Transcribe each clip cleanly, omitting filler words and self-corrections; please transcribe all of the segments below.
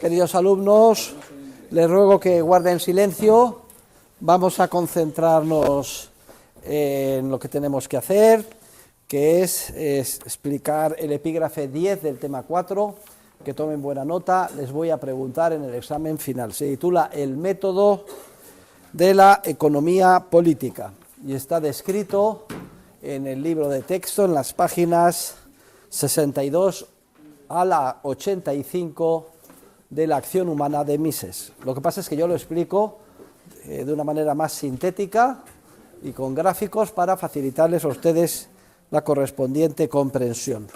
Queridos alumnos, les ruego que guarden silencio. Vamos a concentrarnos en lo que tenemos que hacer, que es explicar el epígrafe 10 del tema 4, que tomen buena nota. Les voy a preguntar en el examen final. Se titula El método de la economía política y está descrito en el libro de texto en las páginas 62 a la 85 de la acción humana de Mises. Lo que pasa es que yo lo explico de una manera más sintética y con gráficos para facilitarles a ustedes la correspondiente comprensión.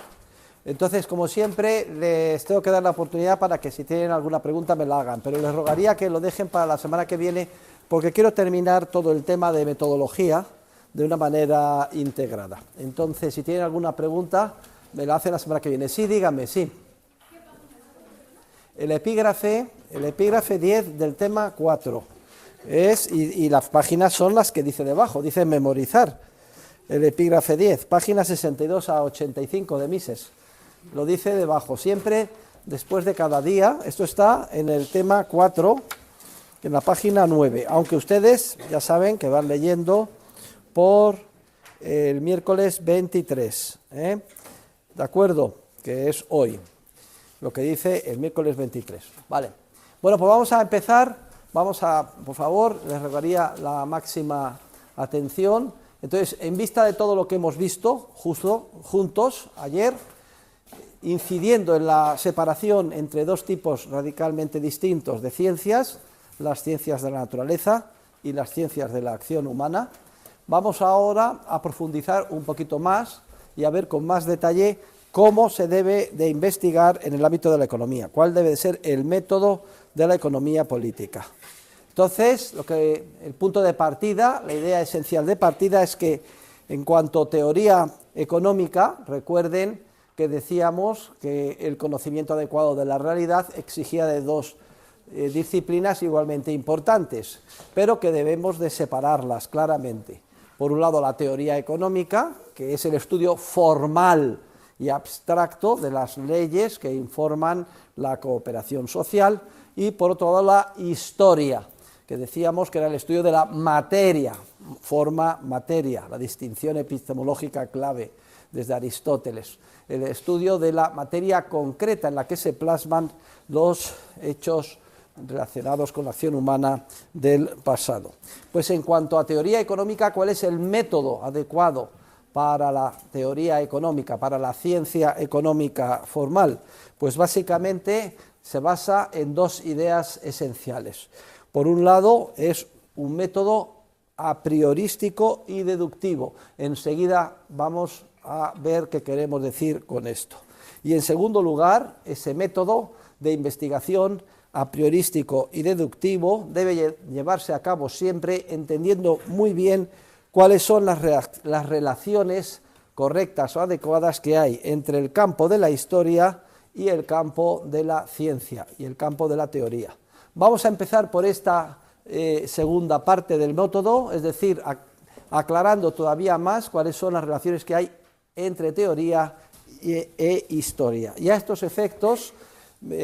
Entonces, como siempre, les tengo que dar la oportunidad para que si tienen alguna pregunta me la hagan, pero les rogaría que lo dejen para la semana que viene porque quiero terminar todo el tema de metodología de una manera integrada. Entonces, si tienen alguna pregunta, me la hacen la semana que viene. Sí, díganme, sí. El epígrafe 10 del tema 4 es, y las páginas son las que dice debajo, dice memorizar. El epígrafe 10, páginas 62 a 85 de Mises. Lo dice debajo, siempre después de cada día. Esto está en el tema 4, en la página 9, aunque ustedes ya saben que van leyendo por el miércoles 23, ¿de acuerdo? Que es hoy, lo que dice el miércoles 23, ¿vale? Bueno, pues vamos a empezar, por favor, les rogaría la máxima atención. Entonces, en vista de todo lo que hemos visto juntos ayer, incidiendo en la separación entre dos tipos radicalmente distintos de ciencias, las ciencias de la naturaleza y las ciencias de la acción humana, vamos ahora a profundizar un poquito más y a ver con más detalle cómo se debe de investigar en el ámbito de la economía, cuál debe de ser el método de la economía política. Entonces, el punto de partida, la idea esencial de partida es que en cuanto a teoría económica, recuerden que decíamos que el conocimiento adecuado de la realidad exigía de dos disciplinas igualmente importantes, pero que debemos de separarlas claramente. Por un lado, la teoría económica, que es el estudio formal y abstracto de las leyes que informan la cooperación social, y por otro lado la historia, que decíamos que era el estudio de la materia, forma-materia, la distinción epistemológica clave desde Aristóteles, el estudio de la materia concreta en la que se plasman los hechos relacionados con la acción humana del pasado. Pues en cuanto a teoría económica, ¿cuál es el método adecuado para la teoría económica, para la ciencia económica formal? Pues básicamente se basa en dos ideas esenciales. Por un lado, es un método a priorístico y deductivo. Enseguida vamos a ver qué queremos decir con esto. Y en segundo lugar, ese método de investigación a priorístico y deductivo debe llevarse a cabo siempre entendiendo muy bien cuáles son las relaciones correctas o adecuadas que hay entre el campo de la historia y el campo de la ciencia y el campo de la teoría. Vamos a empezar por esta segunda parte del método, es decir, aclarando todavía más cuáles son las relaciones que hay entre teoría e historia. Y a estos efectos,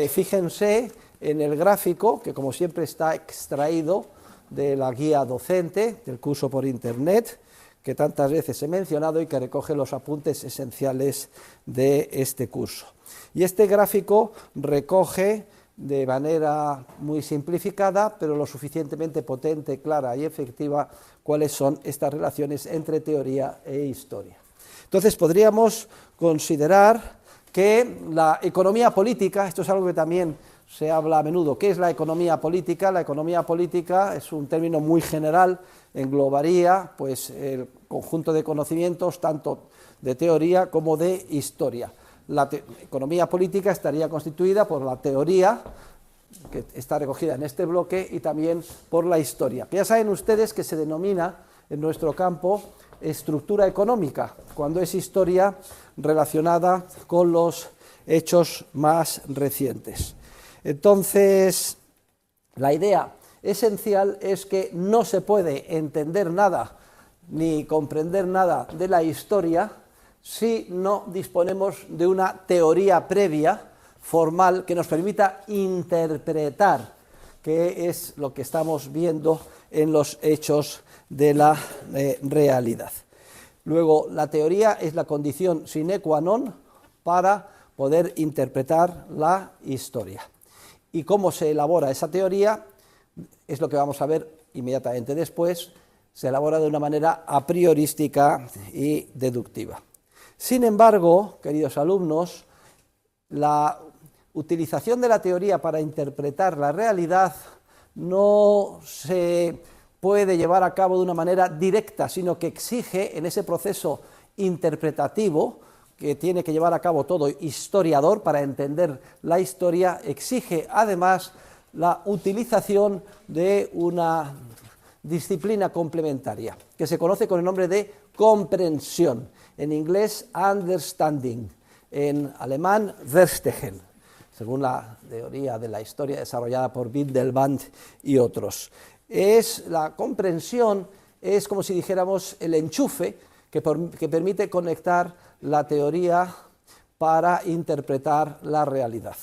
fíjense en el gráfico, que como siempre está extraído de la guía docente del curso por internet, que tantas veces he mencionado y que recoge los apuntes esenciales de este curso. Y este gráfico recoge de manera muy simplificada, pero lo suficientemente potente, clara y efectiva, cuáles son estas relaciones entre teoría e historia. Entonces podríamos considerar que la economía política, esto es algo que también se habla a menudo. ¿Qué es la economía política? La economía política es un término muy general, englobaría pues el conjunto de conocimientos tanto de teoría como de historia. La economía política estaría constituida por la teoría, que está recogida en este bloque, y también por la historia. Ya saben ustedes que se denomina en nuestro campo estructura económica, cuando es historia relacionada con los hechos más recientes. Entonces, la idea esencial es que no se puede entender nada ni comprender nada de la historia si no disponemos de una teoría previa formal que nos permita interpretar qué es lo que estamos viendo en los hechos de la realidad. Luego, la teoría es la condición sine qua non para poder interpretar la historia. Y cómo se elabora esa teoría es lo que vamos a ver inmediatamente después. Se elabora de una manera a priorística y deductiva. Sin embargo, queridos alumnos, la utilización de la teoría para interpretar la realidad no se puede llevar a cabo de una manera directa, sino que exige en ese proceso interpretativo que tiene que llevar a cabo todo historiador para entender la historia, exige además la utilización de una disciplina complementaria que se conoce con el nombre de comprensión, en inglés understanding, en alemán Verstehen, según la teoría de la historia desarrollada por Windelband y otros. La comprensión es como si dijéramos el enchufe que permite conectar la teoría para interpretar la realidad.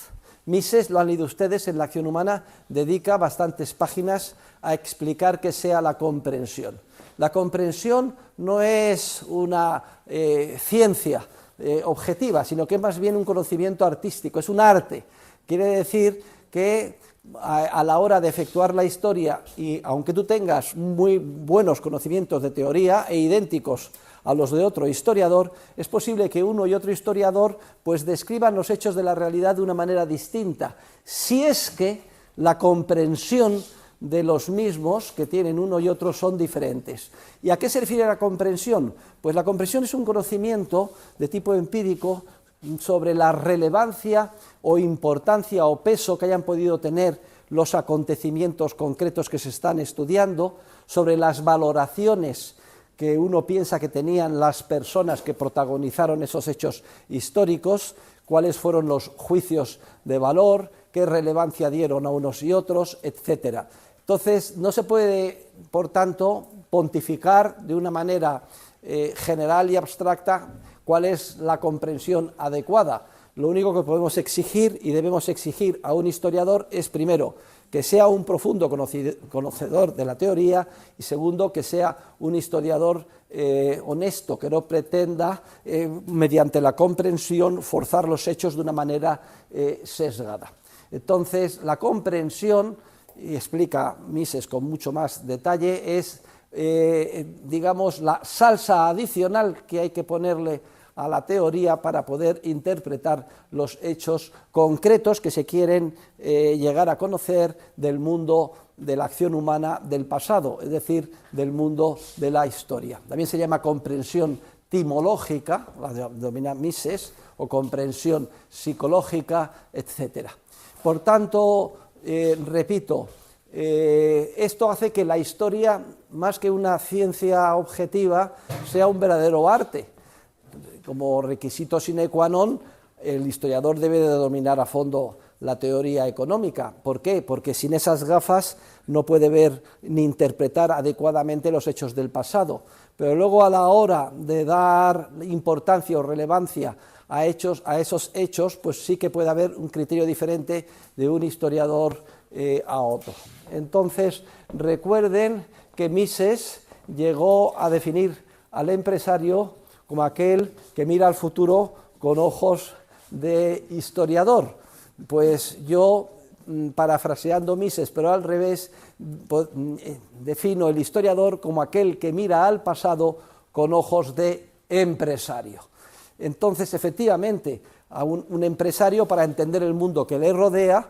Mises, lo han leído ustedes, en La acción humana dedica bastantes páginas a explicar qué sea la comprensión. La comprensión no es una ciencia objetiva, sino que es más bien un conocimiento artístico, es un arte. Quiere decir que a la hora de efectuar la historia, y aunque tú tengas muy buenos conocimientos de teoría e idénticos a los de otro historiador, es posible que uno y otro historiador pues describan los hechos de la realidad de una manera distinta, si es que la comprensión de los mismos que tienen uno y otro son diferentes. ¿Y a qué se refiere la comprensión? Pues la comprensión es un conocimiento de tipo empírico sobre la relevancia o importancia o peso que hayan podido tener los acontecimientos concretos que se están estudiando, sobre las valoraciones que uno piensa que tenían las personas que protagonizaron esos hechos históricos, cuáles fueron los juicios de valor, qué relevancia dieron a unos y otros, etcétera. Entonces, no se puede, por tanto, pontificar de una manera general y abstracta cuál es la comprensión adecuada. Lo único que podemos exigir y debemos exigir a un historiador es, primero, que sea un profundo conocedor de la teoría, y segundo, que sea un historiador honesto, que no pretenda, mediante la comprensión, forzar los hechos de una manera sesgada. Entonces, la comprensión, y explica Mises con mucho más detalle, es, digamos, la salsa adicional que hay que ponerle a la teoría para poder interpretar los hechos concretos que se quieren llegar a conocer del mundo de la acción humana del pasado, es decir, del mundo de la historia. También se llama comprensión timológica, la denomina Mises, o comprensión psicológica, etc. Por tanto, repito, esto hace que la historia, más que una ciencia objetiva, sea un verdadero arte. Como requisito sine qua non, el historiador debe de dominar a fondo la teoría económica. ¿Por qué? Porque sin esas gafas no puede ver ni interpretar adecuadamente los hechos del pasado. Pero luego, a la hora de dar importancia o relevancia a esos hechos, pues sí que puede haber un criterio diferente de un historiador a otro. Entonces, recuerden que Mises llegó a definir al empresario como aquel que mira al futuro con ojos de historiador. Pues yo, parafraseando Mises, pero al revés, defino el historiador como aquel que mira al pasado con ojos de empresario. Entonces, efectivamente, a un empresario, para entender el mundo que le rodea,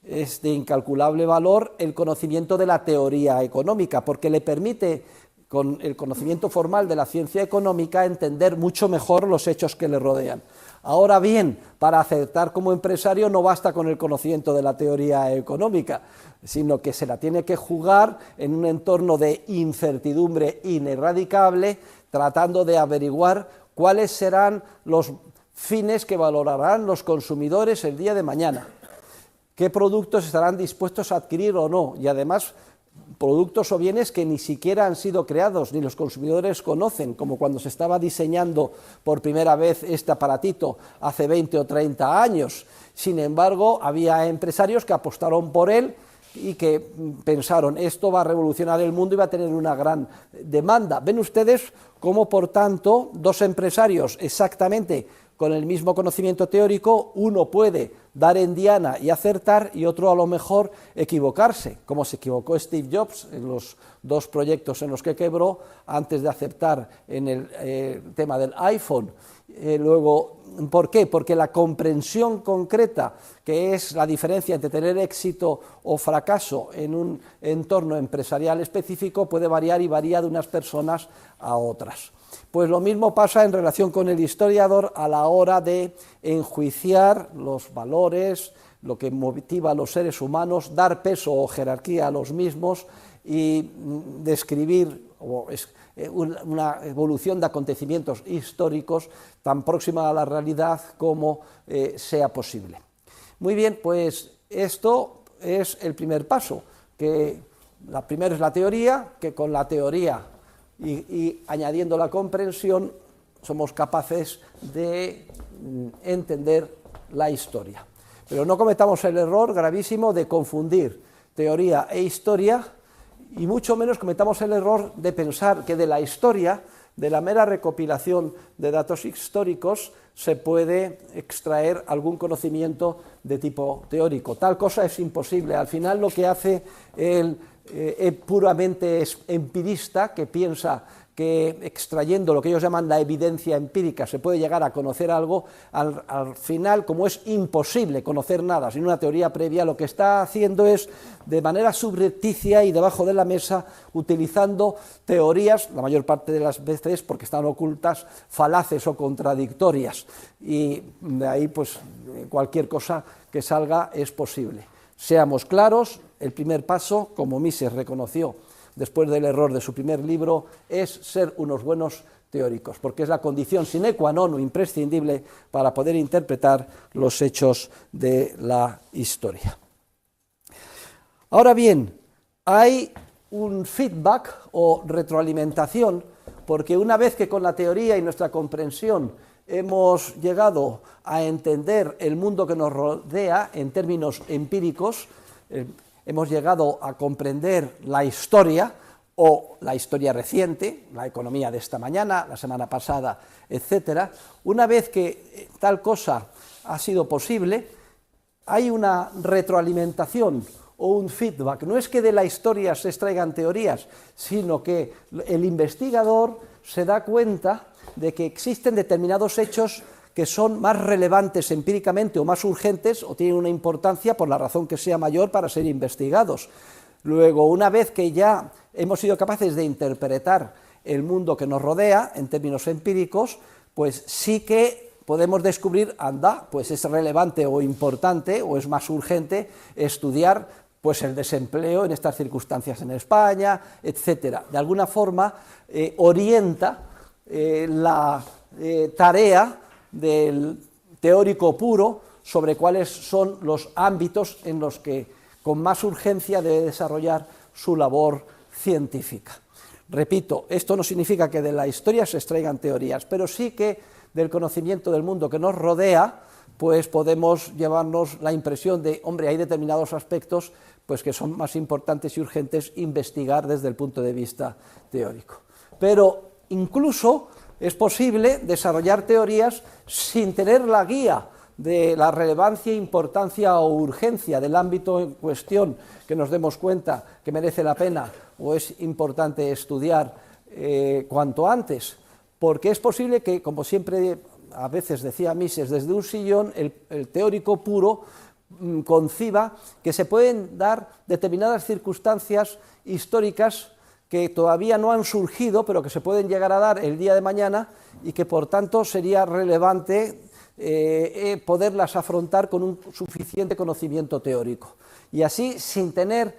es de incalculable valor el conocimiento de la teoría económica, porque le permite, con el conocimiento formal de la ciencia económica, entender mucho mejor los hechos que le rodean. Ahora bien, para acertar como empresario no basta con el conocimiento de la teoría económica, sino que se la tiene que jugar en un entorno de incertidumbre ineradicable, tratando de averiguar cuáles serán los fines que valorarán los consumidores el día de mañana, qué productos estarán dispuestos a adquirir o no, y además productos o bienes que ni siquiera han sido creados, ni los consumidores conocen, como cuando se estaba diseñando por primera vez este aparatito hace 20 o 30 años. Sin embargo, había empresarios que apostaron por él y que pensaron, esto va a revolucionar el mundo y va a tener una gran demanda. Ven ustedes cómo, por tanto, dos empresarios exactamente con el mismo conocimiento teórico, uno puede dar en diana y acertar y otro a lo mejor equivocarse, como se equivocó Steve Jobs en los dos proyectos en los que quebró antes de aceptar en el tema del iPhone. Luego, ¿por qué? Porque la comprensión concreta, que es la diferencia entre tener éxito o fracaso en un entorno empresarial específico, puede variar y varía de unas personas a otras. Pues lo mismo pasa en relación con el historiador a la hora de enjuiciar los valores, lo que motiva a los seres humanos, dar peso o jerarquía a los mismos y describir una evolución de acontecimientos históricos tan próxima a la realidad como sea posible. Muy bien, pues esto es el primer paso, que la primera es la teoría, que con la teoría y añadiendo la comprensión somos capaces de entender la historia. Pero no cometamos el error gravísimo de confundir teoría e historia, y mucho menos cometamos el error de pensar que de la historia, de la mera recopilación de datos históricos, se puede extraer algún conocimiento de tipo teórico. Tal cosa es imposible. Al final lo que hace el puramente empirista, que piensa que extrayendo lo que ellos llaman la evidencia empírica se puede llegar a conocer algo, al final, como es imposible conocer nada sin una teoría previa, lo que está haciendo es, de manera subrepticia y debajo de la mesa, utilizando teorías, la mayor parte de las veces porque están ocultas, falaces o contradictorias, y de ahí pues cualquier cosa que salga es posible. Seamos claros, el primer paso, como Mises reconoció después del error de su primer libro, es ser unos buenos teóricos, porque es la condición sine qua non o imprescindible para poder interpretar los hechos de la historia. Ahora bien, hay un feedback o retroalimentación, porque una vez que con la teoría y nuestra comprensión hemos llegado a entender el mundo que nos rodea en términos empíricos, hemos llegado a comprender la historia o la historia reciente, la economía de esta mañana, la semana pasada, etcétera. Una vez que tal cosa ha sido posible, hay una retroalimentación o un feedback. No es que de la historia se extraigan teorías, sino que el investigador se da cuenta de que existen determinados hechos que son más relevantes empíricamente o más urgentes o tienen una importancia por la razón que sea mayor para ser investigados. Luego, una vez que ya hemos sido capaces de interpretar el mundo que nos rodea en términos empíricos, pues sí que podemos descubrir, anda, pues es relevante o importante o es más urgente estudiar pues el desempleo en estas circunstancias en España, etcétera. De alguna forma orienta la tarea del teórico puro sobre cuáles son los ámbitos en los que con más urgencia debe desarrollar su labor científica. Repito, esto no significa que de la historia se extraigan teorías, pero sí que del conocimiento del mundo que nos rodea, pues podemos llevarnos la impresión de, hombre, hay determinados aspectos pues que son más importantes y urgentes investigar desde el punto de vista teórico. Pero incluso es posible desarrollar teorías sin tener la guía de la relevancia, importancia o urgencia del ámbito en cuestión, que nos demos cuenta que merece la pena o es importante estudiar cuanto antes, porque es posible que, como siempre a veces decía Mises, desde un sillón el teórico puro conciba que se pueden dar determinadas circunstancias históricas que todavía no han surgido, pero que se pueden llegar a dar el día de mañana y que por tanto sería relevante poderlas afrontar con un suficiente conocimiento teórico. Y así, sin tener,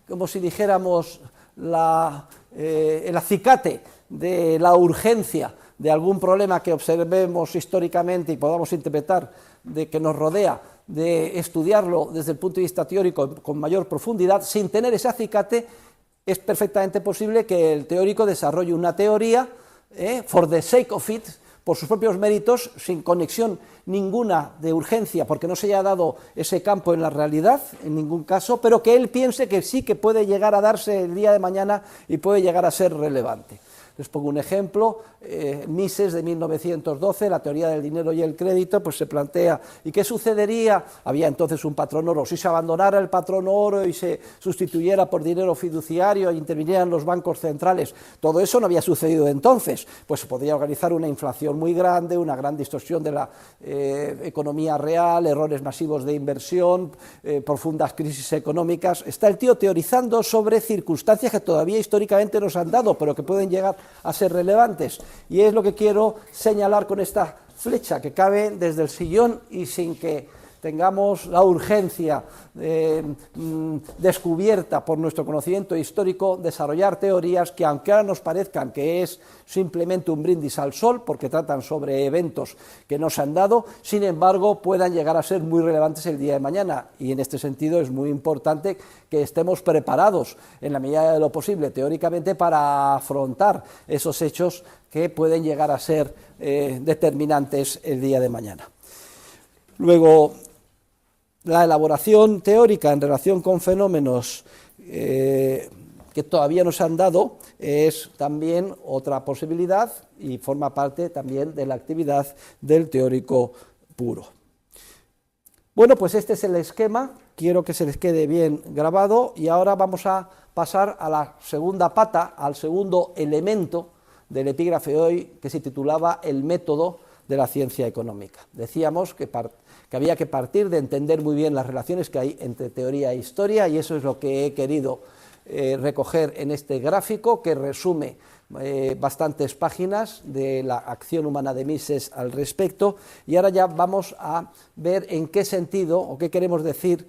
como si dijéramos, el acicate de la urgencia de algún problema que observemos históricamente y podamos interpretar de que nos rodea, de estudiarlo desde el punto de vista teórico con mayor profundidad, sin tener ese acicate, es perfectamente posible que el teórico desarrolle una teoría, for the sake of it, por sus propios méritos, sin conexión ninguna de urgencia, porque no se haya dado ese campo en la realidad, en ningún caso, pero que él piense que sí que puede llegar a darse el día de mañana y puede llegar a ser relevante. Les pongo un ejemplo, Mises de 1912, la teoría del dinero y el crédito, pues se plantea, ¿y qué sucedería? Había entonces un patrón oro, si se abandonara el patrón oro y se sustituyera por dinero fiduciario e intervinieran los bancos centrales, todo eso no había sucedido entonces, pues se podría organizar una inflación muy grande, una gran distorsión de la economía real, errores masivos de inversión, profundas crisis económicas. Está el tío teorizando sobre circunstancias que todavía históricamente nos han dado, pero que pueden llegar a ser relevantes, y es lo que quiero señalar con esta flecha que cabe desde el sillón y sin que tengamos la urgencia descubierta por nuestro conocimiento histórico, desarrollar teorías que, aunque ahora nos parezcan que es simplemente un brindis al sol, porque tratan sobre eventos que no se han dado, sin embargo puedan llegar a ser muy relevantes el día de mañana, y en este sentido es muy importante que estemos preparados en la medida de lo posible teóricamente para afrontar esos hechos que pueden llegar a ser determinantes el día de mañana. Luego, la elaboración teórica en relación con fenómenos que todavía no se han dado es también otra posibilidad y forma parte también de la actividad del teórico puro. Bueno, pues este es el esquema, quiero que se les quede bien grabado, y ahora vamos a pasar a la segunda pata, al segundo elemento del epígrafe de hoy, que se titulaba El método de la ciencia económica. Decíamos que había que partir de entender muy bien las relaciones que hay entre teoría e historia, y eso es lo que he querido recoger en este gráfico, que resume bastantes páginas de la acción humana de Mises al respecto, y ahora ya vamos a ver en qué sentido o qué queremos decir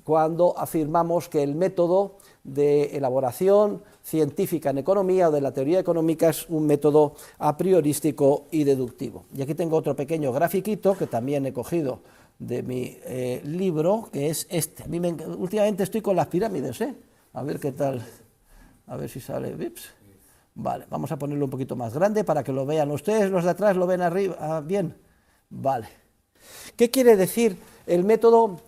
cuando afirmamos que el método de elaboración científica en economía o de la teoría económica es un método a priorístico y deductivo. Y aquí tengo otro pequeño grafiquito que también he cogido de mi libro, que es este. Últimamente estoy con las pirámides, a ver qué tal, a ver si sale. Vips. Vale, vamos a ponerlo un poquito más grande para que lo vean ustedes, los de atrás lo ven arriba, bien, vale. ¿Qué quiere decir el método?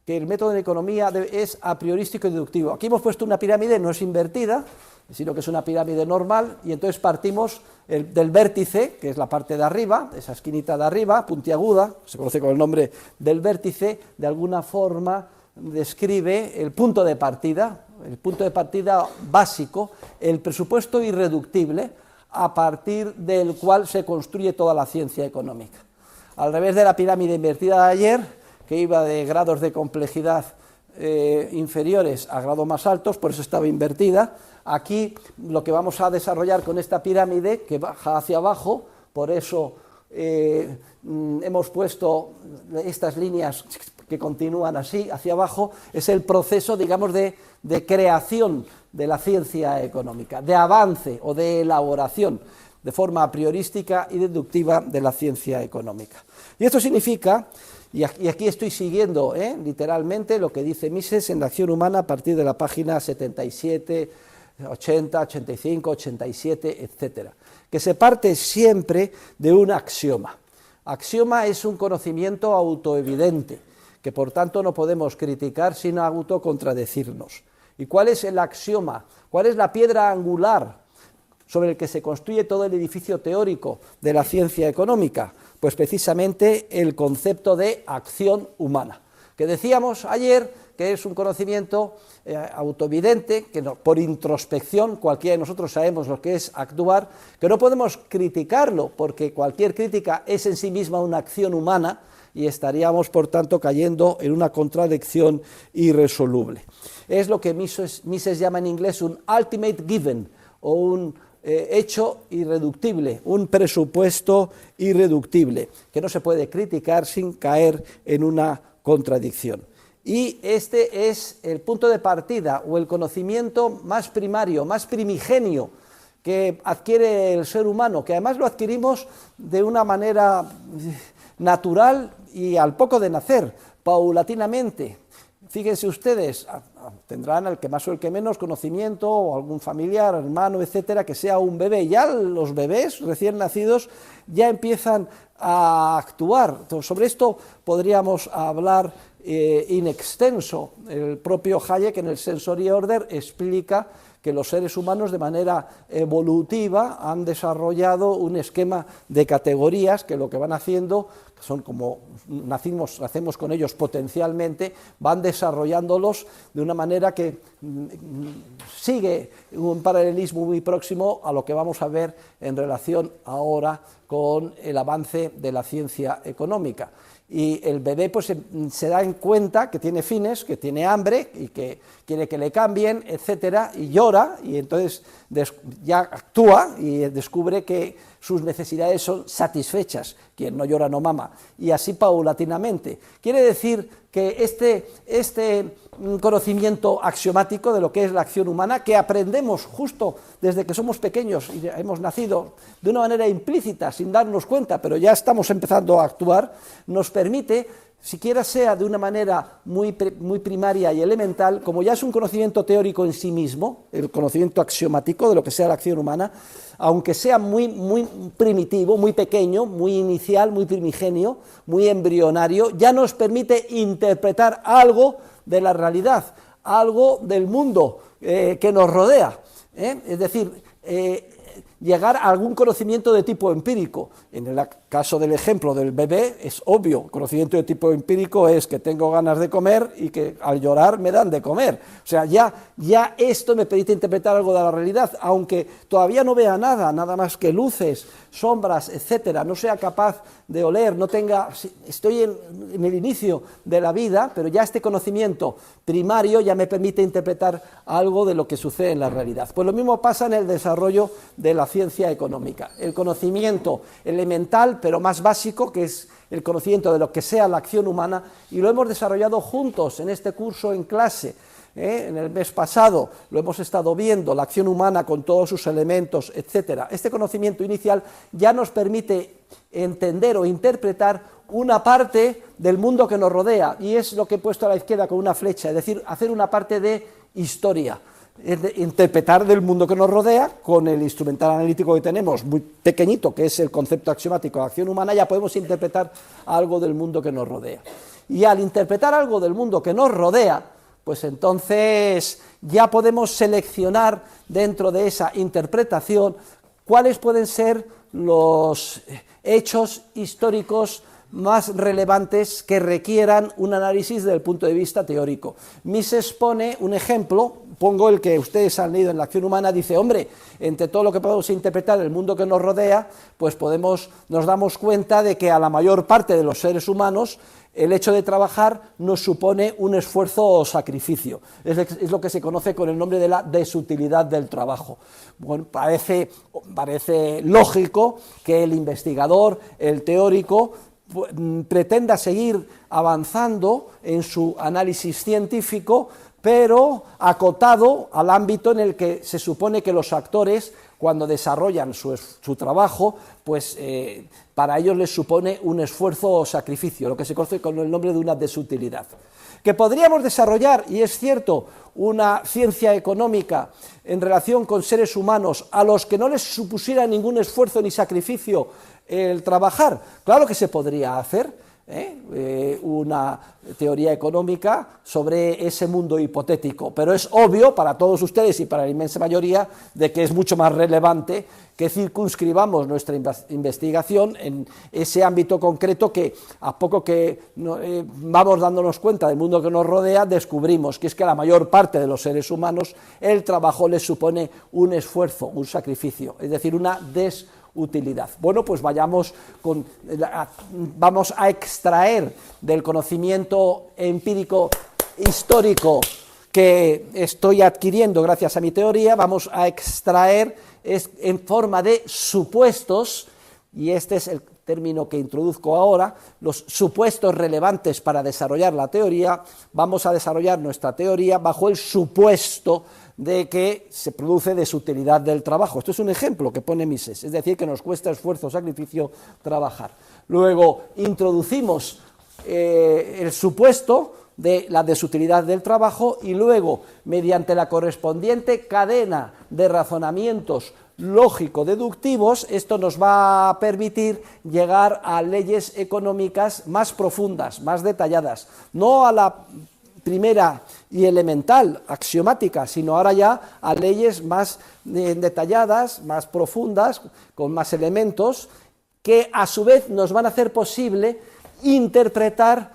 Que el método de economía es a priorístico y deductivo. Aquí hemos puesto una pirámide, no es invertida, sino que es una pirámide normal, y entonces partimos del vértice, que es la parte de arriba, esa esquinita de arriba, puntiaguda, se conoce con el nombre del vértice, de alguna forma describe el punto de partida básico, el presupuesto irreductible, a partir del cual se construye toda la ciencia económica. Al revés de la pirámide invertida de ayer, que iba de grados de complejidad inferiores a grados más altos, por eso estaba invertida. Aquí lo que vamos a desarrollar con esta pirámide, que baja hacia abajo, por eso hemos puesto estas líneas que continúan así, hacia abajo, es el proceso, digamos, de creación de la ciencia económica, de avance o de elaboración de forma priorística y deductiva de la ciencia económica. Y esto significa, y aquí estoy siguiendo literalmente lo que dice Mises en la acción humana a partir de la página 77, 80, 85, 87, etcétera, que se parte siempre de un axioma. Axioma es un conocimiento autoevidente, que por tanto no podemos criticar sin autocontradecirnos. ¿Y cuál es el axioma? ¿Cuál es la piedra angular sobre el que se construye todo el edificio teórico de la ciencia económica? Pues precisamente el concepto de acción humana, que decíamos ayer que es un conocimiento autoevidente, que no, por introspección cualquiera de nosotros sabemos lo que es actuar, que no podemos criticarlo, porque cualquier crítica es en sí misma una acción humana, y estaríamos, por tanto, cayendo en una contradicción irresoluble. Es lo que Mises llama en inglés un ultimate given, o un hecho irreductible, un presupuesto irreductible, que no se puede criticar sin caer en una contradicción. Y este es el punto de partida, o el conocimiento más primario, más primigenio, que adquiere el ser humano, que además lo adquirimos de una manera natural y al poco de nacer, paulatinamente. Fíjense ustedes, tendrán el que más o el que menos conocimiento, o algún familiar, hermano, etcétera, que sea un bebé. Ya los bebés recién nacidos ya empiezan a actuar. Entonces, sobre esto podríamos hablar in extenso. El propio Hayek en el Sensory Order explica que los seres humanos de manera evolutiva han desarrollado un esquema de categorías que lo que van haciendo, que son como nacemos con ellos potencialmente, van desarrollándolos de una manera que sigue un paralelismo muy próximo a lo que vamos a ver en relación ahora con el avance de la ciencia económica. Y el bebé pues se da en cuenta que tiene fines, que tiene hambre y que quiere que le cambien, etcétera, y llora, y entonces ya actúa y descubre que sus necesidades son satisfechas. Quien no llora no mama, y así paulatinamente. Quiere decir que este conocimiento axiomático de lo que es la acción humana, que aprendemos justo desde que somos pequeños y hemos nacido de una manera implícita, sin darnos cuenta, pero ya estamos empezando a actuar, nos permite, siquiera sea de una manera muy primaria y elemental, como ya es un conocimiento teórico en sí mismo, el conocimiento axiomático de lo que sea la acción humana, aunque sea muy primitivo, muy pequeño, muy inicial, muy primigenio, muy embrionario, ya nos permite interpretar algo de la realidad, algo del mundo que nos rodea, es decir, llegar a algún conocimiento de tipo empírico. En el caso del ejemplo del bebé es obvio, conocimiento de tipo empírico es que tengo ganas de comer y que al llorar me dan de comer. O sea, ya esto me permite interpretar algo de la realidad, aunque todavía no vea nada más que luces, sombras, etcétera, no sea capaz de oler, no tenga, estoy en el inicio de la vida, pero ya este conocimiento primario ya me permite interpretar algo de lo que sucede en la realidad. Pues lo mismo pasa en el desarrollo de la ciencia económica. El conocimiento elemental, pero más básico, que es el conocimiento de lo que sea la acción humana, y lo hemos desarrollado juntos en este curso en clase. En el mes pasado lo hemos estado viendo, la acción humana con todos sus elementos, etcétera. Este conocimiento inicial ya nos permite entender o interpretar una parte del mundo que nos rodea, y es lo que he puesto a la izquierda con una flecha, es decir, hacer una parte de historia, interpretar del mundo que nos rodea con el instrumental analítico que tenemos, muy pequeñito, que es el concepto axiomático de acción humana, ya podemos interpretar algo del mundo que nos rodea. Y al interpretar algo del mundo que nos rodea, pues entonces ya podemos seleccionar dentro de esa interpretación cuáles pueden ser los hechos históricos más relevantes que requieran un análisis desde el punto de vista teórico. Mises pone un ejemplo, pongo el que ustedes han leído en la acción humana, dice, hombre, entre todo lo que podemos interpretar del mundo que nos rodea, pues nos damos cuenta de que a la mayor parte de los seres humanos el hecho de trabajar nos supone un esfuerzo o sacrificio. Es lo que se conoce con el nombre de la desutilidad del trabajo. Bueno, parece lógico que el investigador, el teórico, pretenda seguir avanzando en su análisis científico, pero acotado al ámbito en el que se supone que los actores, cuando desarrollan su trabajo, pues para ellos les supone un esfuerzo o sacrificio, lo que se conoce con el nombre de una desutilidad. Que podríamos desarrollar, y es cierto, una ciencia económica en relación con seres humanos a los que no les supusiera ningún esfuerzo ni sacrificio el trabajar, claro que se podría hacer, una teoría económica sobre ese mundo hipotético, pero es obvio para todos ustedes y para la inmensa mayoría de que es mucho más relevante que circunscribamos nuestra investigación en ese ámbito concreto que a poco que vamos dándonos cuenta del mundo que nos rodea, descubrimos que es que a la mayor parte de los seres humanos el trabajo les supone un esfuerzo, un sacrificio, es decir, una desutilidad. Bueno, pues vamos a extraer del conocimiento empírico histórico que estoy adquiriendo gracias a mi teoría, vamos a extraer en forma de supuestos, y este es el término que introduzco ahora, los supuestos relevantes para desarrollar la teoría. Vamos a desarrollar nuestra teoría bajo el supuesto de que se produce desutilidad del trabajo. Esto es un ejemplo que pone Mises, es decir, que nos cuesta esfuerzo o sacrificio trabajar. Luego introducimos el supuesto de la desutilidad del trabajo y luego, mediante la correspondiente cadena de razonamientos lógico-deductivos, esto nos va a permitir llegar a leyes económicas más profundas, más detalladas, no a la primera y elemental, axiomática, sino ahora ya a leyes más detalladas, más profundas, con más elementos, que a su vez nos van a hacer posible interpretar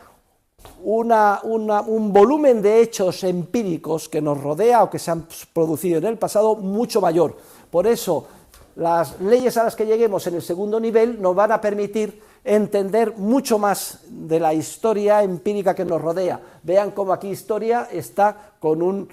un volumen de hechos empíricos que nos rodea o que se han producido en el pasado mucho mayor. Por eso, las leyes a las que lleguemos en el segundo nivel nos van a permitir entender mucho más de la historia empírica que nos rodea. Vean cómo aquí historia está con un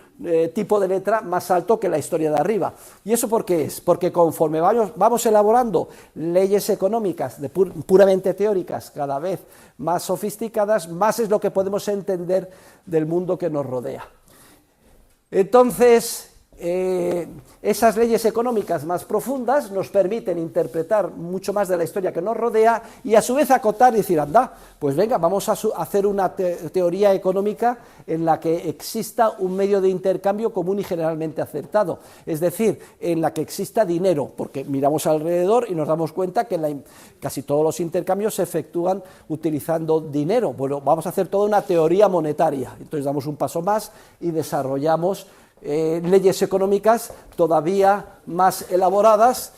tipo de letra más alto que la historia de arriba. ¿Y eso por qué es? Porque conforme vamos elaborando leyes económicas puramente teóricas, cada vez más sofisticadas, más es lo que podemos entender del mundo que nos rodea. Entonces, esas leyes económicas más profundas nos permiten interpretar mucho más de la historia que nos rodea y a su vez acotar y decir, anda, pues venga, vamos a hacer una teoría económica en la que exista un medio de intercambio común y generalmente aceptado, es decir, en la que exista dinero, porque miramos alrededor y nos damos cuenta que casi todos los intercambios se efectúan utilizando dinero. Bueno, vamos a hacer toda una teoría monetaria, entonces damos un paso más y desarrollamos leyes económicas todavía más elaboradas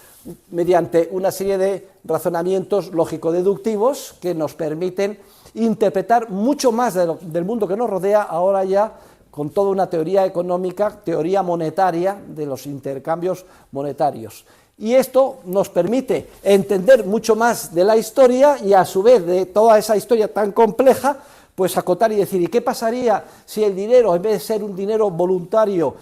mediante una serie de razonamientos lógico-deductivos que nos permiten interpretar mucho más del mundo que nos rodea ahora ya con toda una teoría económica, teoría monetaria de los intercambios monetarios. Y esto nos permite entender mucho más de la historia y a su vez de toda esa historia tan compleja, pues acotar y decir, ¿y qué pasaría si el dinero, en vez de ser un dinero voluntario,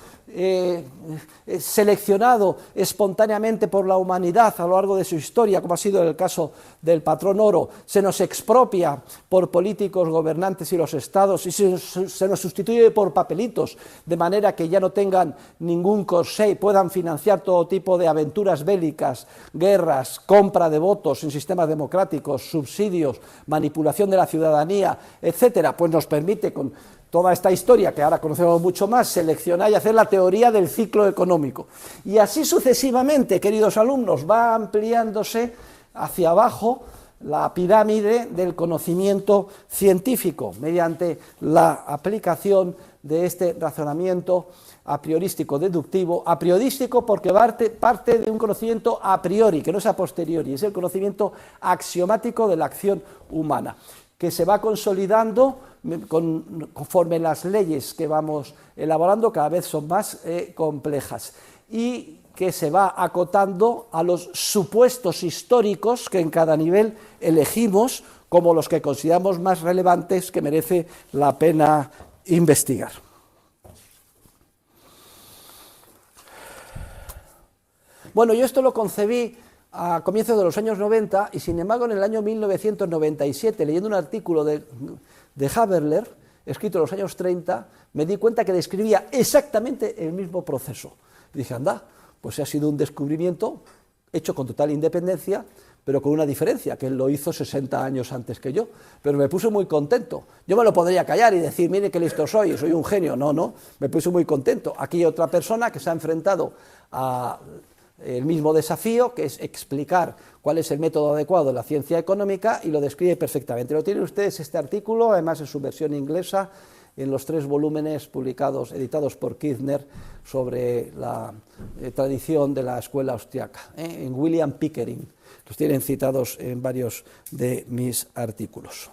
seleccionado espontáneamente por la humanidad a lo largo de su historia, como ha sido el caso del patrón oro, se nos expropia por políticos, gobernantes y los estados y se nos sustituye por papelitos, de manera que ya no tengan ningún corsé y puedan financiar todo tipo de aventuras bélicas, guerras, compra de votos en sistemas democráticos, subsidios, manipulación de la ciudadanía, etcétera? Pues nos permite, con toda esta historia, que ahora conocemos mucho más, seleccionar y hacer la teoría del ciclo económico. Y así sucesivamente, queridos alumnos, va ampliándose hacia abajo la pirámide del conocimiento científico, mediante la aplicación de este razonamiento a priorístico deductivo, a priorístico porque parte de un conocimiento a priori, que no es a posteriori, es el conocimiento axiomático de la acción humana, que se va consolidando conforme las leyes que vamos elaborando cada vez son más complejas y que se va acotando a los supuestos históricos que en cada nivel elegimos como los que consideramos más relevantes, que merece la pena investigar. Bueno, yo esto lo concebí a comienzos de los años 90 y sin embargo en el año 1997, leyendo un artículo de Haberler, escrito en los años 30, me di cuenta que describía exactamente el mismo proceso. Y dije, anda, pues ha sido un descubrimiento hecho con total independencia, pero con una diferencia, que él lo hizo 60 años antes que yo, pero me puse muy contento. Yo me lo podría callar y decir, mire qué listo soy un genio. No, me puse muy contento. Aquí hay otra persona que se ha enfrentado a el mismo desafío, que es explicar cuál es el método adecuado de la ciencia económica, y lo describe perfectamente. Lo tienen ustedes este artículo, además en su versión inglesa, en los 3 volúmenes publicados, editados por Kirchner, sobre la tradición de la escuela austriaca, en William Pickering. Los tienen citados en varios de mis artículos.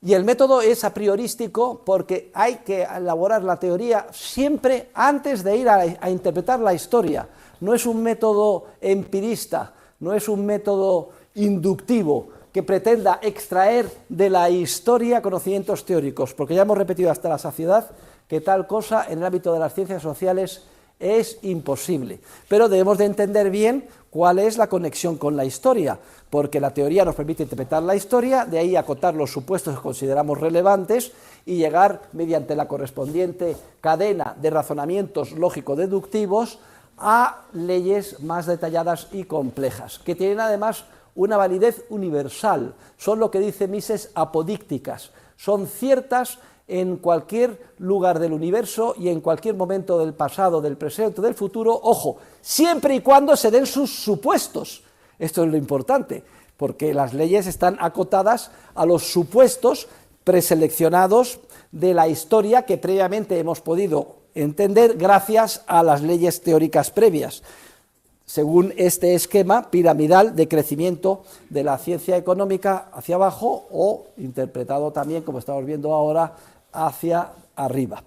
Y el método es a priorístico porque hay que elaborar la teoría siempre antes de ir a interpretar la historia. No es un método empirista, no es un método inductivo que pretenda extraer de la historia conocimientos teóricos, porque ya hemos repetido hasta la saciedad que tal cosa en el ámbito de las ciencias sociales es imposible. Pero debemos de entender bien cuál es la conexión con la historia, porque la teoría nos permite interpretar la historia, de ahí acotar los supuestos que consideramos relevantes y llegar, mediante la correspondiente cadena de razonamientos lógico-deductivos, a leyes más detalladas y complejas, que tienen además una validez universal, son lo que dice Mises apodícticas, son ciertas en cualquier lugar del universo y en cualquier momento del pasado, del presente, del futuro, ojo, siempre y cuando se den sus supuestos. Esto es lo importante, porque las leyes están acotadas a los supuestos preseleccionados de la historia que previamente hemos podido entender gracias a las leyes teóricas previas, según este esquema piramidal de crecimiento de la ciencia económica hacia abajo o interpretado también, como estamos viendo ahora, hacia arriba.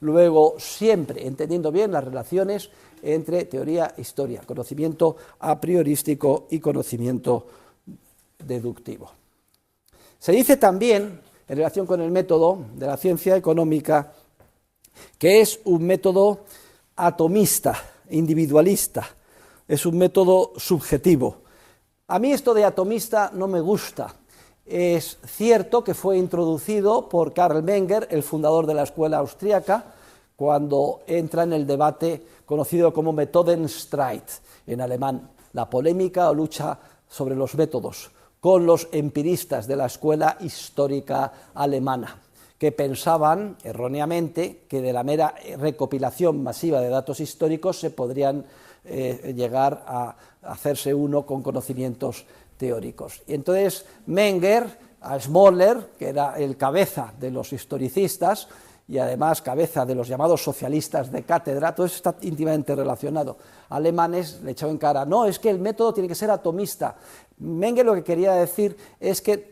Luego, siempre entendiendo bien las relaciones entre teoría e historia, conocimiento a priorístico y conocimiento deductivo. Se dice también, en relación con el método de la ciencia económica, que es un método atomista, individualista, es un método subjetivo. A mí esto de atomista no me gusta. Es cierto que fue introducido por Karl Menger, el fundador de la escuela austríaca, cuando entra en el debate conocido como Methodenstreit, en alemán, la polémica o lucha sobre los métodos, con los empiristas de la escuela histórica alemana, que pensaban erróneamente que de la mera recopilación masiva de datos históricos se podrían llegar a hacerse uno con conocimientos teóricos. Y entonces Menger, a Schmoller, que era el cabeza de los historicistas y además cabeza de los llamados socialistas de cátedra, todo eso está íntimamente relacionado, alemanes le echaban en cara, no, es que el método tiene que ser atomista. Menger lo que quería decir es que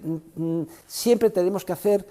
siempre tenemos que hacer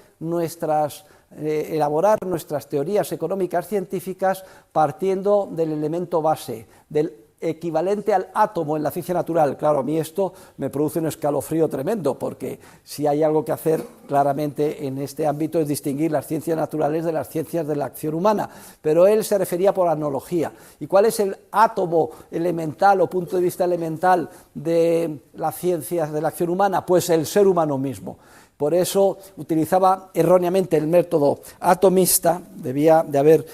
elaborar nuestras teorías económicas científicas partiendo del elemento base, del equivalente al átomo en la ciencia natural. Claro, a mí esto me produce un escalofrío tremendo, porque si hay algo que hacer claramente en este ámbito es distinguir las ciencias naturales de las ciencias de la acción humana, pero él se refería por analogía. ¿Y cuál es el átomo elemental o punto de vista elemental de las ciencias de la acción humana? Pues el ser humano mismo. Por eso utilizaba erróneamente el método atomista, debía de haber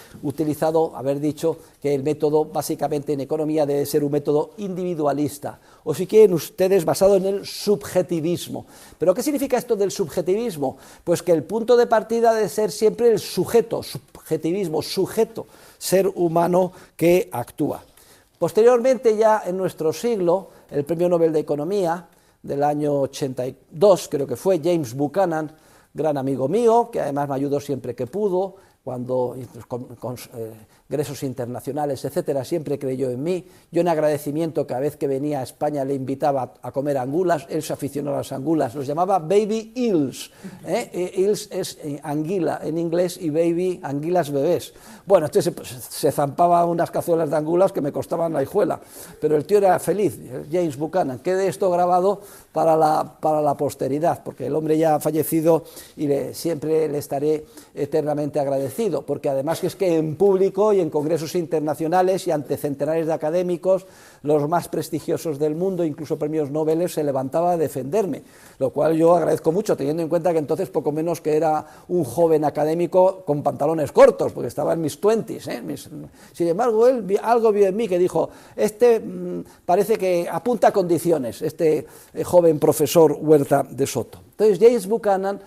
dicho que el método básicamente en economía debe ser un método individualista, o si quieren ustedes basado en el subjetivismo. ¿Pero qué significa esto del subjetivismo? Pues que el punto de partida debe ser siempre el sujeto, subjetivismo, sujeto, ser humano que actúa. Posteriormente, ya en nuestro siglo, el Premio Nobel de Economía del año 82, creo que fue, James Buchanan, gran amigo mío, que además me ayudó siempre que pudo, cuando con congresos internacionales, etcétera, siempre creyó en mí. Yo, en agradecimiento, cada vez que venía a España le invitaba a comer angulas, él se aficionó a las angulas, los llamaba baby eels, eels es anguila en inglés y baby, anguilas bebés. Bueno, entonces se zampaba unas cazuelas de angulas que me costaban la hijuela, pero el tío era feliz, James Buchanan. Quede esto grabado para la posteridad, porque el hombre ya ha fallecido y siempre le estaré eternamente agradecido, porque además es que en público y en congresos internacionales y ante centenares de académicos, los más prestigiosos del mundo, incluso premios Nobel, se levantaba a defenderme, lo cual yo agradezco mucho, teniendo en cuenta que entonces poco menos que era un joven académico con pantalones cortos, porque estaba en mis 20s. Sin embargo, él algo vio en mí que dijo, parece que apunta a condiciones, este joven profesor Huerta de Soto. Entonces James Buchanan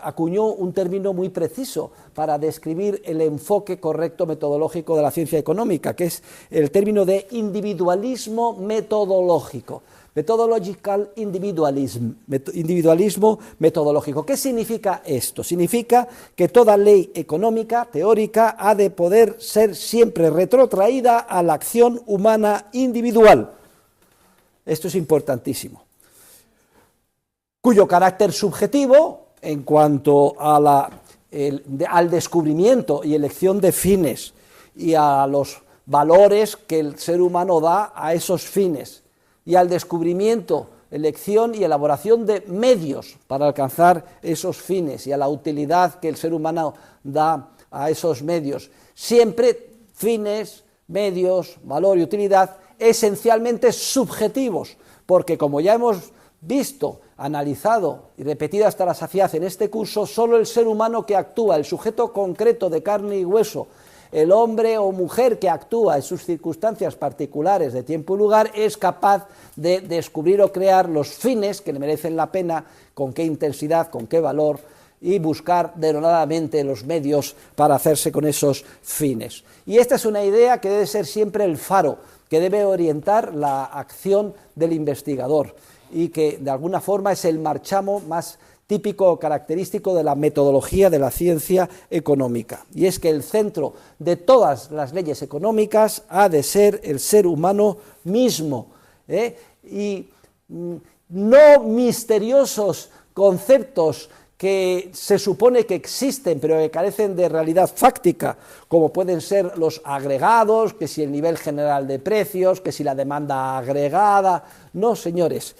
acuñó un término muy preciso para describir el enfoque correcto metodológico de la ciencia económica, que es el término de individualismo metodológico. Methodological individualism, individualismo metodológico. ¿Qué significa esto? Significa que toda ley económica, teórica, ha de poder ser siempre retrotraída a la acción humana individual. Esto es importantísimo. Cuyo carácter subjetivo, en cuanto a al descubrimiento y elección de fines y a los valores que el ser humano da a esos fines, y al descubrimiento, elección y elaboración de medios para alcanzar esos fines, y a la utilidad que el ser humano da a esos medios. Siempre fines, medios, valor y utilidad esencialmente subjetivos, porque como ya hemos visto, analizado y repetido hasta la saciedad en este curso, solo el ser humano que actúa, el sujeto concreto de carne y hueso, el hombre o mujer que actúa en sus circunstancias particulares de tiempo y lugar es capaz de descubrir o crear los fines que le merecen la pena, con qué intensidad, con qué valor, y buscar denodadamente los medios para hacerse con esos fines. Y esta es una idea que debe ser siempre el faro, que debe orientar la acción del investigador y que de alguna forma es el marchamo más típico o característico de la metodología de la ciencia económica. Y es que el centro de todas las leyes económicas ha de ser el ser humano mismo, y no misteriosos conceptos que se supone que existen pero que carecen de realidad fáctica, como pueden ser los agregados, que si el nivel general de precios, que si la demanda agregada. No, señores,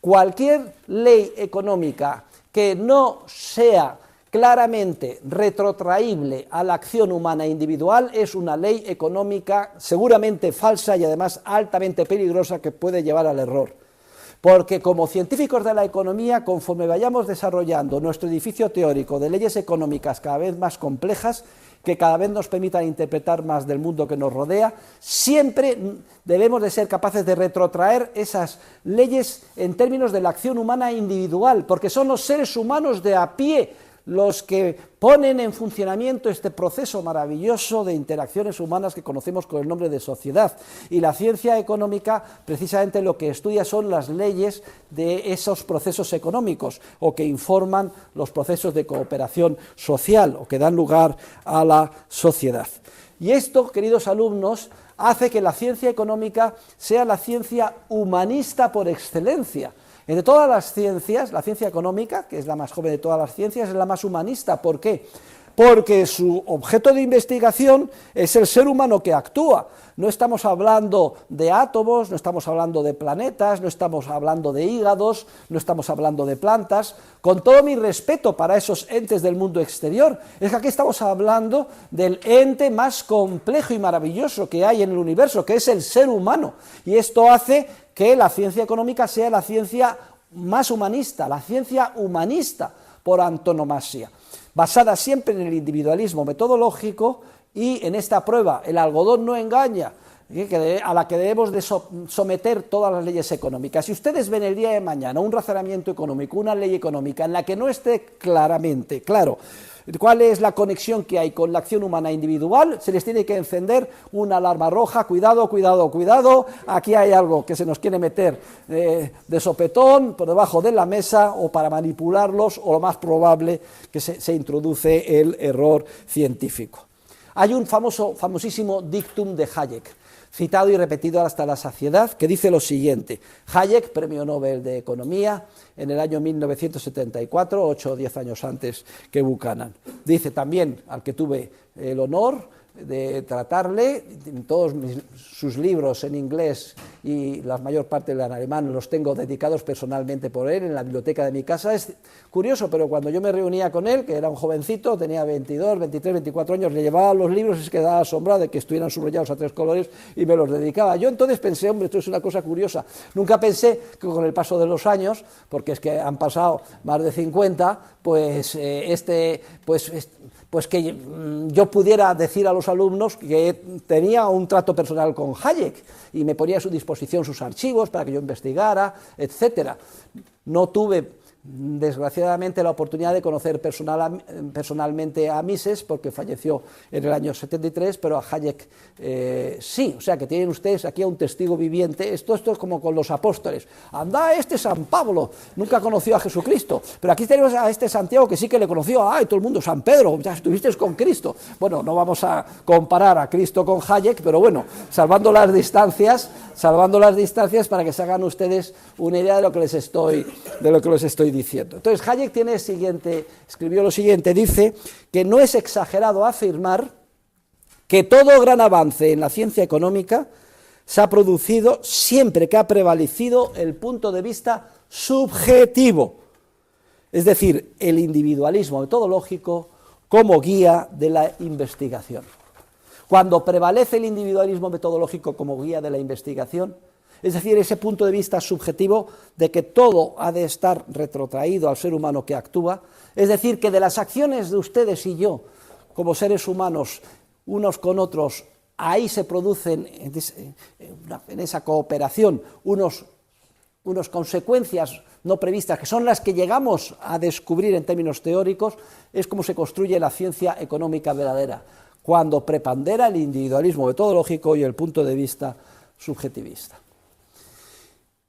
cualquier ley económica que no sea claramente retrotraíble a la acción humana individual es una ley económica seguramente falsa y además altamente peligrosa, que puede llevar al error. Porque como científicos de la economía, conforme vayamos desarrollando nuestro edificio teórico de leyes económicas cada vez más complejas, que cada vez nos permitan interpretar más del mundo que nos rodea, siempre debemos de ser capaces de retrotraer esas leyes en términos de la acción humana individual, porque son los seres humanos de a pie los que ponen en funcionamiento este proceso maravilloso de interacciones humanas que conocemos con el nombre de sociedad. Y la ciencia económica precisamente lo que estudia son las leyes de esos procesos económicos, o que informan los procesos de cooperación social, o que dan lugar a la sociedad. Y esto, queridos alumnos, hace que la ciencia económica sea la ciencia humanista por excelencia. Entre todas las ciencias, la ciencia económica, que es la más joven de todas las ciencias, es la más humanista. ¿Por qué? Porque su objeto de investigación es el ser humano que actúa. No estamos hablando de átomos, no estamos hablando de planetas, no estamos hablando de hígados, no estamos hablando de plantas. Con todo mi respeto para esos entes del mundo exterior, es que aquí estamos hablando del ente más complejo y maravilloso que hay en el universo, que es el ser humano. Y esto hace que la ciencia económica sea la ciencia más humanista, la ciencia humanista por antonomasia, basada siempre en el individualismo metodológico y en esta prueba, el algodón no engaña, a la que debemos de someter todas las leyes económicas. Si ustedes ven el día de mañana un razonamiento económico, una ley económica en la que no esté claramente claro cuál es la conexión que hay con la acción humana individual, se les tiene que encender una alarma roja: cuidado, cuidado, cuidado, aquí hay algo que se nos quiere meter de sopetón por debajo de la mesa, o para manipularlos, o lo más probable que se introduce el error científico. Hay un famosísimo dictum de Hayek, citado y repetido hasta la saciedad, que dice lo siguiente. Hayek, premio Nobel de Economía, en el año 1974, 8 o 10 años antes que Buchanan. Dice también, al que tuve el honor de tratarle, todos sus libros en inglés y la mayor parte en alemán los tengo dedicados personalmente por él en la biblioteca de mi casa. Es curioso, pero cuando yo me reunía con él, que era un jovencito, tenía 22, 23, 24 años, le llevaba los libros y se quedaba asombrado de que estuvieran subrayados a 3 colores y me los dedicaba. Yo entonces pensé, hombre, esto es una cosa curiosa. Nunca pensé que con el paso de los años, porque es que han pasado más de 50, pues que yo pudiera decir a los alumnos que tenía un trato personal con Hayek y me ponía a su disposición sus archivos para que yo investigara, etcétera. No tuve, desgraciadamente, la oportunidad de conocer personalmente a Mises, porque falleció en el año 73, pero a Hayek sí. O sea que tienen ustedes aquí a un testigo viviente. Esto es como con los apóstoles. Anda, este San Pablo nunca conoció a Jesucristo, pero aquí tenemos a este Santiago que sí que le conoció. ¡Ay, todo el mundo! San Pedro, ya estuviste con Cristo. Bueno, no vamos a comparar a Cristo con Hayek, pero bueno, salvando las distancias para que se hagan ustedes una idea de lo que les estoy diciendo. Entonces Hayek escribió lo siguiente, dice que no es exagerado afirmar que todo gran avance en la ciencia económica se ha producido siempre que ha prevalecido el punto de vista subjetivo, es decir, el individualismo metodológico como guía de la investigación. Cuando prevalece el individualismo metodológico como guía de la investigación, es decir, ese punto de vista subjetivo de que todo ha de estar retrotraído al ser humano que actúa, es decir, que de las acciones de ustedes y yo, como seres humanos, unos con otros, ahí se producen en esa cooperación unas consecuencias no previstas, que son las que llegamos a descubrir en términos teóricos, es como se construye la ciencia económica verdadera, cuando prepondera el individualismo metodológico y el punto de vista subjetivista.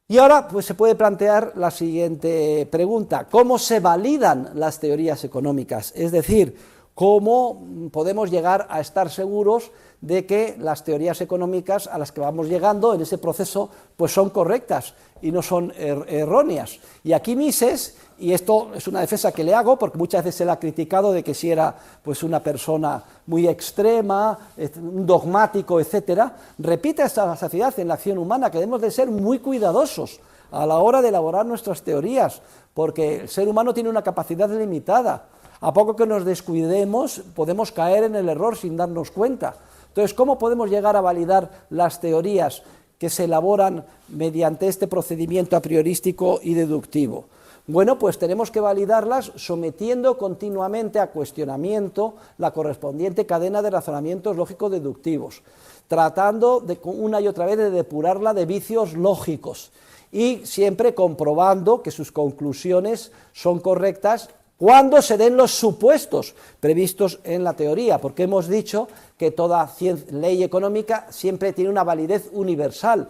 Y ahora pues, se puede plantear la siguiente pregunta: ¿cómo se validan las teorías económicas? Es decir, ¿cómo podemos llegar a estar seguros de que las teorías económicas a las que vamos llegando en ese proceso pues son correctas y no son erróneas? Y aquí Mises, y esto es una defensa que le hago porque muchas veces se le ha criticado de que si era pues una persona muy extrema, un dogmático, etcétera, repite esta saciedad en la acción humana que debemos de ser muy cuidadosos a la hora de elaborar nuestras teorías, porque el ser humano tiene una capacidad limitada. A poco que nos descuidemos podemos caer en el error sin darnos cuenta. Entonces, ¿cómo podemos llegar a validar las teorías que se elaboran mediante este procedimiento a priorístico y deductivo? Bueno, pues tenemos que validarlas sometiendo continuamente a cuestionamiento la correspondiente cadena de razonamientos lógico-deductivos, tratando de una y otra vez de depurarla de vicios lógicos y siempre comprobando que sus conclusiones son correctas cuando se den los supuestos previstos en la teoría, porque hemos dicho que toda ley económica siempre tiene una validez universal,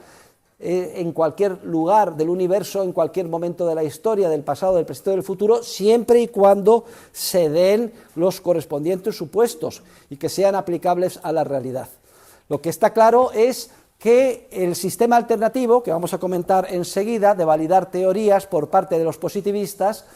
en cualquier lugar del universo, en cualquier momento de la historia, del pasado, del presente o del futuro, siempre y cuando se den los correspondientes supuestos y que sean aplicables a la realidad. Lo que está claro es que el sistema alternativo, que vamos a comentar enseguida, de validar teorías por parte de los positivistas,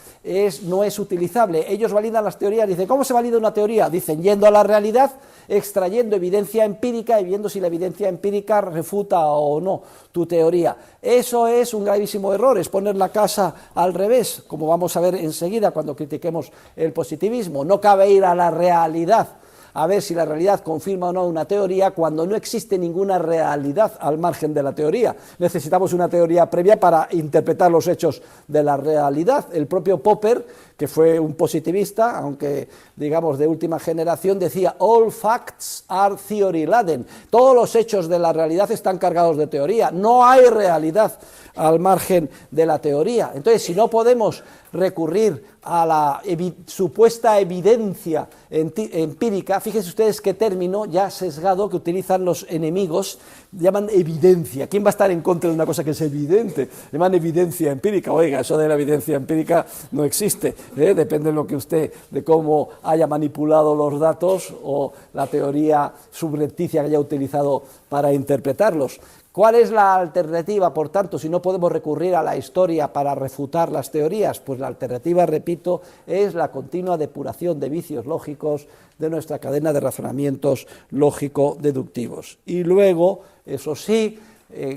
no es utilizable. Ellos validan las teorías, dicen, ¿cómo se valida una teoría? Dicen, yendo a la realidad, extrayendo evidencia empírica y viendo si la evidencia empírica refuta o no tu teoría. Eso es un gravísimo error, es poner la casa al revés, como vamos a ver enseguida cuando critiquemos el positivismo. No cabe ir a la realidad a ver si la realidad confirma o no una teoría cuando no existe ninguna realidad al margen de la teoría. Necesitamos una teoría previa para interpretar los hechos de la realidad. El propio Popper, que fue un positivista, aunque digamos de última generación, decía all facts are theory laden. Todos los hechos de la realidad están cargados de teoría, no hay realidad al margen de la teoría. Entonces, si no podemos recurrir a la supuesta evidencia empírica, fíjense ustedes qué término ya sesgado que utilizan los enemigos, llaman evidencia. ¿Quién va a estar en contra de una cosa que es evidente? Llaman evidencia empírica. Oiga, eso de la evidencia empírica no existe, depende de cómo haya manipulado los datos o la teoría subrepticia que haya utilizado para interpretarlos. ¿Cuál es la alternativa, por tanto, si no podemos recurrir a la historia para refutar las teorías? Pues la alternativa, repito, es la continua depuración de vicios lógicos de nuestra cadena de razonamientos lógico-deductivos. Y luego, eso sí,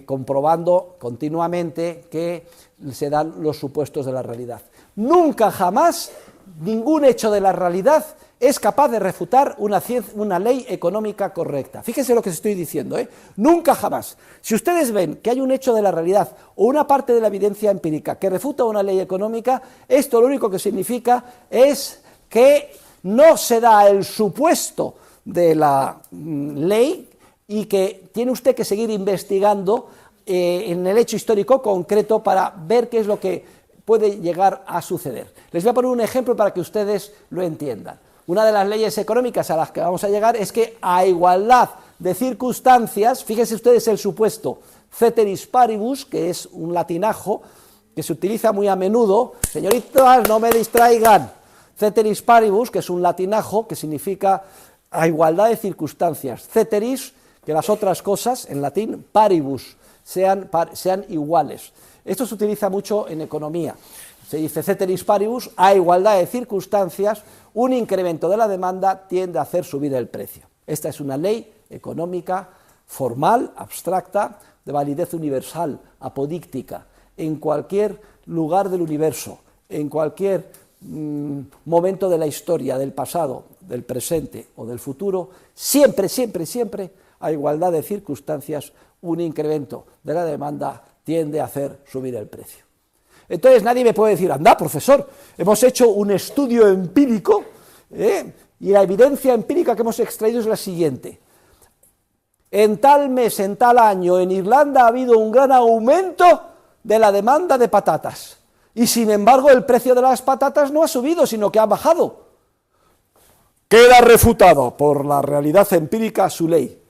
comprobando continuamente que se dan los supuestos de la realidad. Nunca jamás ningún hecho de la realidad es capaz de refutar una ley económica correcta. Fíjense lo que estoy diciendo, nunca jamás. Si ustedes ven que hay un hecho de la realidad o una parte de la evidencia empírica que refuta una ley económica, esto lo único que significa es que no se da el supuesto de la ley y que tiene usted que seguir investigando en el hecho histórico concreto para ver qué es lo que puede llegar a suceder. Les voy a poner un ejemplo para que ustedes lo entiendan. Una de las leyes económicas a las que vamos a llegar es que a igualdad de circunstancias, fíjense ustedes el supuesto ceteris paribus, que es un latinajo que se utiliza muy a menudo, señoritas, no me distraigan, ceteris paribus, que es un latinajo que significa a igualdad de circunstancias, ceteris, que las otras cosas, en latín, paribus, sean iguales. Esto se utiliza mucho en economía. Se dice ceteris paribus, a igualdad de circunstancias, un incremento de la demanda tiende a hacer subir el precio. Esta es una ley económica formal, abstracta, de validez universal, apodíctica, en cualquier lugar del universo, en cualquier momento de la historia, del pasado, del presente o del futuro, siempre, siempre, siempre, a igualdad de circunstancias, un incremento de la demanda tiende a hacer subir el precio. Entonces nadie me puede decir, anda, profesor, hemos hecho un estudio empírico Y la evidencia empírica que hemos extraído es la siguiente. En tal mes, en tal año, en Irlanda ha habido un gran aumento de la demanda de patatas. Y sin embargo el precio de las patatas no ha subido, sino que ha bajado. Queda refutado por la realidad empírica su ley.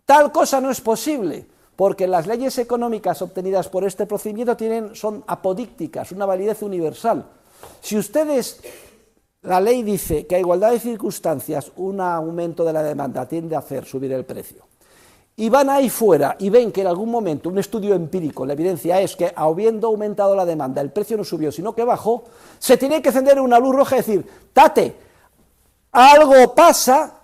Tal cosa no es posible, porque las leyes económicas obtenidas por este procedimiento son apodícticas, una validez universal. Si ustedes, la ley dice que a igualdad de circunstancias un aumento de la demanda tiende a hacer subir el precio, y van ahí fuera y ven que en algún momento un estudio empírico, la evidencia es que habiendo aumentado la demanda el precio no subió sino que bajó, se tiene que encender una luz roja y decir, tate, algo pasa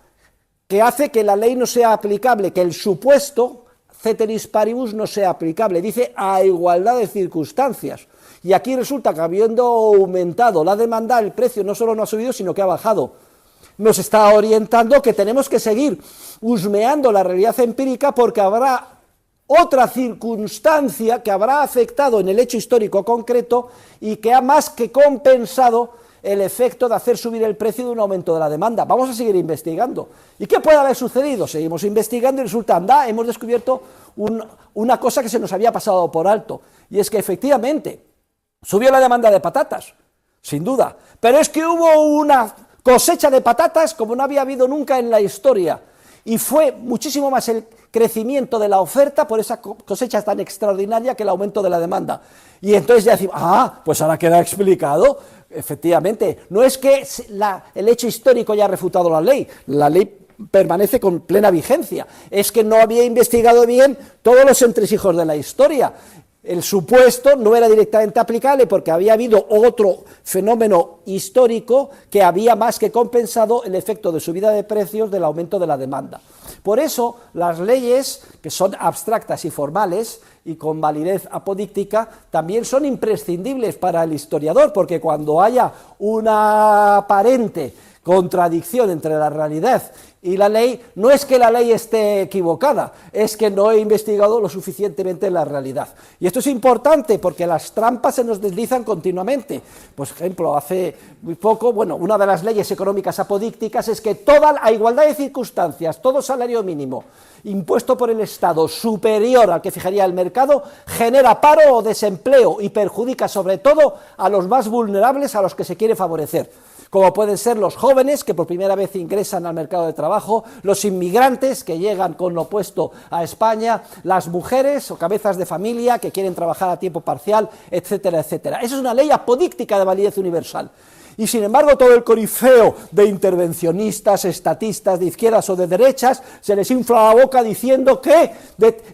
que hace que la ley no sea aplicable, que el supuesto ceteris paribus no sea aplicable, dice a igualdad de circunstancias. Y aquí resulta que habiendo aumentado la demanda, el precio no solo no ha subido, sino que ha bajado. Nos está orientando que tenemos que seguir husmeando la realidad empírica porque habrá otra circunstancia que habrá afectado en el hecho histórico concreto y que ha más que compensado el efecto de hacer subir el precio de un aumento de la demanda. Vamos a seguir investigando. ¿Y qué puede haber sucedido? Seguimos investigando y resulta, anda, hemos descubierto una cosa que se nos había pasado por alto, y es que efectivamente subió la demanda de patatas, sin duda, pero es que hubo una cosecha de patatas como no había habido nunca en la historia, y fue muchísimo más el crecimiento de la oferta por esa cosecha tan extraordinaria que el aumento de la demanda. Y entonces ya decimos, pues ahora queda explicado, efectivamente, no es que el hecho histórico haya refutado la ley permanece con plena vigencia, es que no había investigado bien todos los entresijos de la historia. El supuesto no era directamente aplicable porque había habido otro fenómeno histórico que había más que compensado el efecto de subida de precios del aumento de la demanda. Por eso las leyes, que son abstractas y formales y con validez apodíctica, también son imprescindibles para el historiador, porque cuando haya una aparente contradicción entre la realidad y la ley, no es que la ley esté equivocada, es que no he investigado lo suficientemente la realidad. Y esto es importante porque las trampas se nos deslizan continuamente. Por ejemplo, hace muy poco, una de las leyes económicas apodícticas es que a igualdad de circunstancias, todo salario mínimo impuesto por el Estado superior al que fijaría el mercado, genera paro o desempleo y perjudica sobre todo a los más vulnerables, a los que se quiere favorecer, como pueden ser los jóvenes que por primera vez ingresan al mercado de trabajo, los inmigrantes que llegan con lo opuesto a España, las mujeres o cabezas de familia que quieren trabajar a tiempo parcial, etcétera, etcétera. Esa es una ley apodíctica de validez universal. Y sin embargo todo el corifeo de intervencionistas, estatistas de izquierdas o de derechas se les infla la boca diciendo que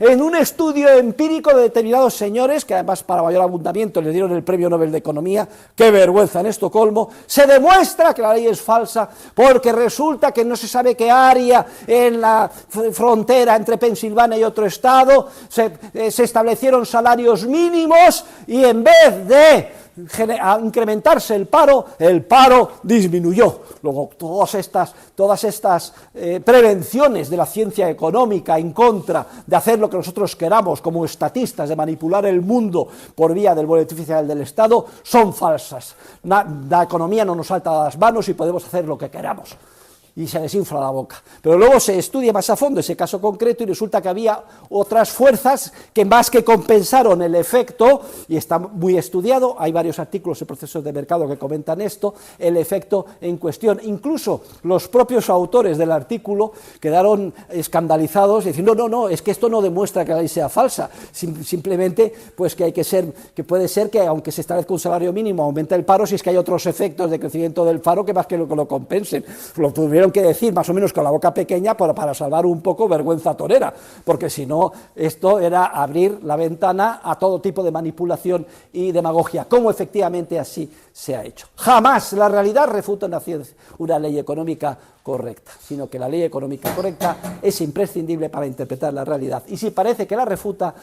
en un estudio empírico de determinados señores, que además para mayor abundamiento les dieron el premio Nobel de Economía, qué vergüenza en Estocolmo, se demuestra que la ley es falsa porque resulta que no se sabe qué área en la frontera entre Pensilvania y otro estado se establecieron salarios mínimos y en vez de incrementarse el paro disminuyó. Luego todas estas prevenciones de la ciencia económica en contra de hacer lo que nosotros queramos como estatistas, de manipular el mundo por vía del boletín oficial del Estado, son falsas. La economía no nos salta de las manos y podemos hacer lo que queramos. Y se les infla la boca. Pero luego se estudia más a fondo ese caso concreto y resulta que había otras fuerzas que más que compensaron el efecto, y está muy estudiado, hay varios artículos en Procesos de Mercado que comentan esto, el efecto en cuestión. Incluso los propios autores del artículo quedaron escandalizados diciendo, no, es que esto no demuestra que la ley sea falsa, simplemente pues que puede ser que aunque se establezca un salario mínimo aumente el paro, si es que hay otros efectos de crecimiento del paro que más que lo compensen. Lo tuvieron que decir más o menos con la boca pequeña para salvar un poco vergüenza torera, porque si no, esto era abrir la ventana a todo tipo de manipulación y demagogia, como efectivamente así se ha hecho. Jamás la realidad refuta una ley económica correcta, sino que la ley económica correcta es imprescindible para interpretar la realidad, y si parece que la refuta,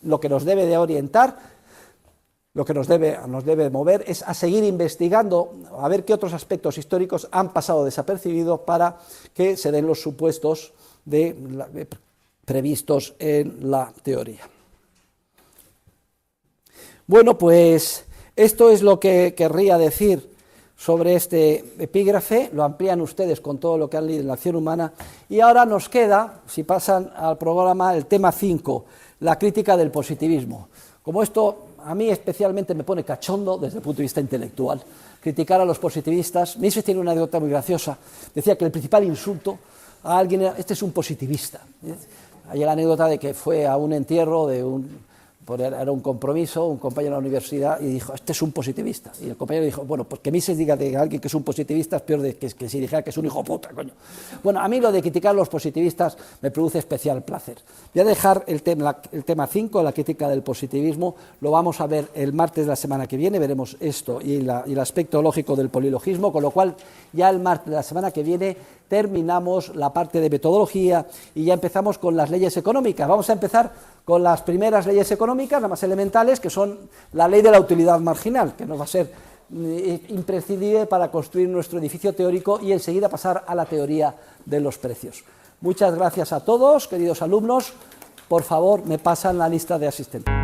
lo que nos debe de orientar, lo que nos debe mover es a seguir investigando, a ver qué otros aspectos históricos han pasado desapercibidos para que se den los supuestos previstos en la teoría. Bueno, pues esto es lo que querría decir sobre este epígrafe, lo amplían ustedes con todo lo que han leído en la acción humana, y ahora nos queda, si pasan al programa, el tema 5, la crítica del positivismo. Como esto a mí especialmente me pone cachondo desde el punto de vista intelectual, criticar a los positivistas. Mises tiene una anécdota muy graciosa, decía que el principal insulto a alguien era, este es un positivista. Hay la anécdota de que fue a un entierro de era un compromiso, un compañero de la universidad, y dijo, este es un positivista. Y el compañero dijo, bueno, pues que Mises diga de alguien que es un positivista es peor que si dijera que es un hijo puta, coño. Bueno, a mí lo de criticar a los positivistas me produce especial placer. Voy a dejar el tema 5, la crítica del positivismo, lo vamos a ver el martes de la semana que viene, veremos esto y el aspecto lógico del polilogismo, con lo cual ya el martes de la semana que viene terminamos la parte de metodología y ya empezamos con las leyes económicas. Vamos a empezar con las primeras leyes económicas, las más elementales, que son la ley de la utilidad marginal, que nos va a ser imprescindible para construir nuestro edificio teórico y enseguida pasar a la teoría de los precios. Muchas gracias a todos, queridos alumnos. Por favor, me pasan la lista de asistentes.